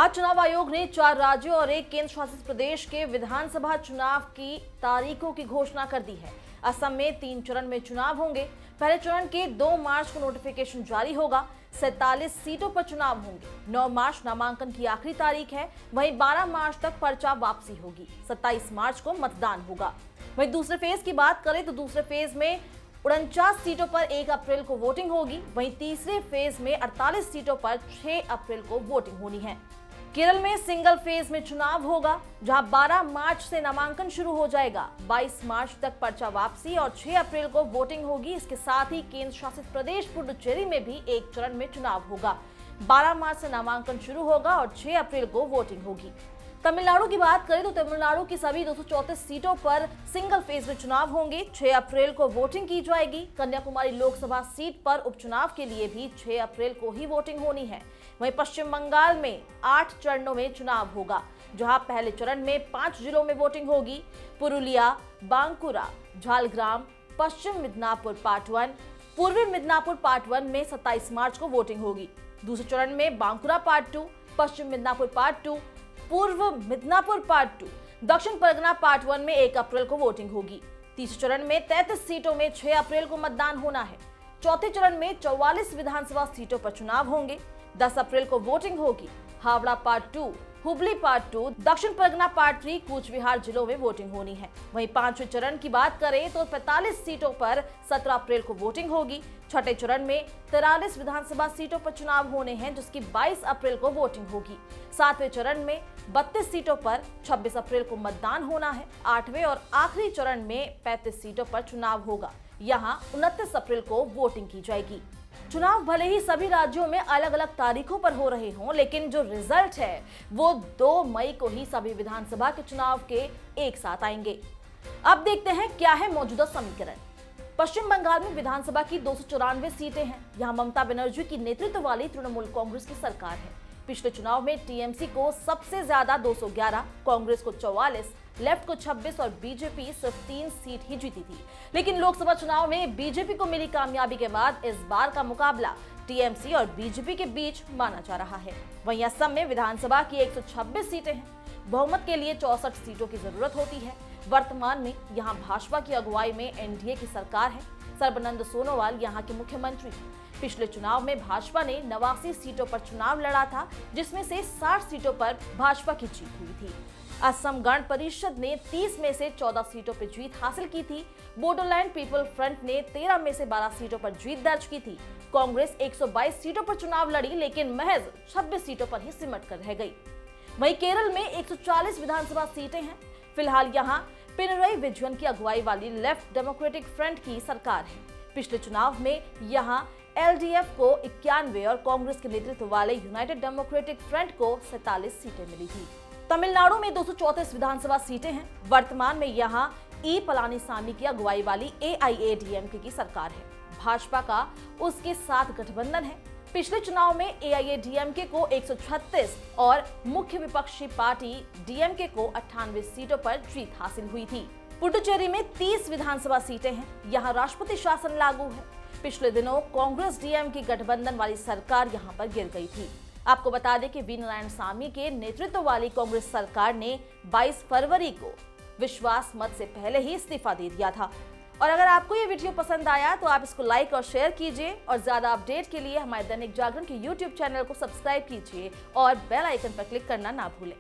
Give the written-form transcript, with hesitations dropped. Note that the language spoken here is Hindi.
आज चुनाव आयोग ने 4 राज्यों और 1 केंद्र शासित प्रदेश के विधानसभा चुनाव की तारीखों की घोषणा कर दी है। असम में 3 चरण में चुनाव होंगे। पहले चरण के 2 मार्च को नोटिफिकेशन जारी होगा। 47 सीटों पर चुनाव होंगे। 9 मार्च नामांकन की आखिरी तारीख है। वहीं 12 मार्च तक पर्चा वापसी होगी। 27 मार्च को मतदान होगा। वहीं दूसरे फेज की बात करें तो दूसरे फेज में 49 सीटों पर 1 अप्रैल को वोटिंग होगी। वहीं तीसरे फेज में 48 सीटों पर 6 अप्रैल को वोटिंग होनी है। केरल में सिंगल फेज में चुनाव होगा, जहां 12 मार्च से नामांकन शुरू हो जाएगा। 22 मार्च तक पर्चा वापसी और 6 अप्रैल को वोटिंग होगी। इसके साथ ही केंद्र शासित प्रदेश पुडुचेरी में भी 1 चरण में चुनाव होगा। 12 मार्च से नामांकन शुरू होगा और 6 अप्रैल को वोटिंग होगी। तमिलनाडु की बात करें तो तमिलनाडु की सभी 234 सीटों पर सिंगल फेज में चुनाव होंगे। 6 अप्रैल को वोटिंग की जाएगी। कन्याकुमारी लोकसभा सीट पर उपचुनाव के लिए भी 6 अप्रैल को ही वोटिंग होनी है। वहीं पश्चिम बंगाल में 8 चरणों में चुनाव होगा, जहां पहले चरण में 5 जिलों में वोटिंग होगी। पुरुलिया, बांकुरा, झारग्राम, पश्चिम मिदनापुर पार्ट 1, पूर्वी मिदनापुर पार्ट 1 में 27 मार्च को वोटिंग होगी। दूसरे चरण में बांकुरा पार्ट 2, पश्चिम मिदनापुर पार्ट 2, पूर्व मिदनापुर पार्ट 2, दक्षिण परगना पार्ट 1 में 1 अप्रैल को वोटिंग होगी। तीसरे चरण में 33 सीटों में 6 अप्रैल को मतदान होना है। चौथे चरण में 44 विधानसभा सीटों पर चुनाव होंगे। 10 अप्रैल को वोटिंग होगी। हावड़ा पार्ट 2, हुबली पार्ट 2, दक्षिण परगना पार्ट 3, कूच बिहार जिलों में वोटिंग होनी है। वहीं 5वें चरण की बात करें तो 45 सीटों पर 17 अप्रैल को वोटिंग होगी। छठे चरण में 43 विधानसभा सीटों पर चुनाव होने हैं, जिसकी 22 अप्रैल को वोटिंग होगी। 7वें चरण में 32 सीटों पर 26 अप्रैल को मतदान होना है। 8वें और आखिरी चरण में 35 सीटों पर चुनाव होगा। यहाँ 29 अप्रैल को वोटिंग की जाएगी। चुनाव भले ही सभी राज्यों में अलग अलग तारीखों पर हो रहे हों, लेकिन जो रिजल्ट है वो 2 मई को ही सभी विधानसभा के चुनाव के एक साथ आएंगे। अब देखते हैं क्या है मौजूदा समीकरण। पश्चिम बंगाल में विधानसभा की 294 सीटें हैं। यहाँ ममता बनर्जी की नेतृत्व वाली तृणमूल कांग्रेस की सरकार है। पिछले चुनाव में टीएमसी को सबसे ज्यादा 211, कांग्रेस को 44, लेफ्ट को 26 और बीजेपी सिर्फ 3 सीट ही जीती थी। लेकिन लोकसभा चुनाव में बीजेपी को मिली कामयाबी के बाद इस बार का मुकाबला टीएमसी और बीजेपी के बीच माना जा रहा है। वहीं असम में विधानसभा की 126 सीटें हैं। बहुमत के लिए 64 सीटों की जरूरत होती है। वर्तमान में यहाँ भाजपा की अगुवाई में एनडीए की सरकार है। सर्बानंद सोनोवाल यहाँ के मुख्यमंत्री हैं। पिछले चुनाव में भाजपा ने 89 सीटों पर चुनाव लड़ा था, जिसमें से 60 सीटों पर भाजपा की जीत हुई थी। असम गण परिषद ने 30 में से 14 सीटों पर जीत हासिल की थी। बोडोलैंड पीपल फ्रंट ने 13 में से 12 सीटों पर जीत दर्ज की थी। कांग्रेस 122 सीटों पर चुनाव लड़ी, लेकिन महज 26 सीटों पर ही सिमट कर रह गई। वहीं केरल में 140 विधानसभा सीटें हैं। फिलहाल यहाँ पिनरई विजयन की अगुवाई वाली लेफ्ट डेमोक्रेटिक फ्रंट की सरकार है। पिछले चुनाव में यहाँ एलडीएफ को 91 और कांग्रेस के नेतृत्व वाले यूनाइटेड डेमोक्रेटिक फ्रंट को 47 सीटें मिली थी। तमिलनाडु में 234 विधानसभा सीटें हैं। वर्तमान में यहाँ ई पलानीसामी की अगुवाई वाली एआईएडीएमके की सरकार है। भाजपा का उसके साथ गठबंधन है। पिछले चुनाव में एआईएडीएमके को 136 और मुख्य विपक्षी पार्टी डीएमके को 98 सीटों पर जीत हासिल हुई थी। पुडुचेरी में 30 विधानसभा सीटें हैं। यहाँ राष्ट्रपति शासन लागू है। पिछले दिनों कांग्रेस डीएमके गठबंधन वाली सरकार यहाँ पर गिर गई थी। आपको बता दें कि वी नारायणसामी के नेतृत्व वाली कांग्रेस सरकार ने 22 फरवरी को विश्वास मत से पहले ही इस्तीफा दे दिया था। और अगर आपको ये वीडियो पसंद आया तो आप इसको लाइक और शेयर कीजिए और ज्यादा अपडेट के लिए हमारे दैनिक जागरण के YouTube चैनल को सब्सक्राइब कीजिए और बेल आइकन पर क्लिक करना ना भूलें।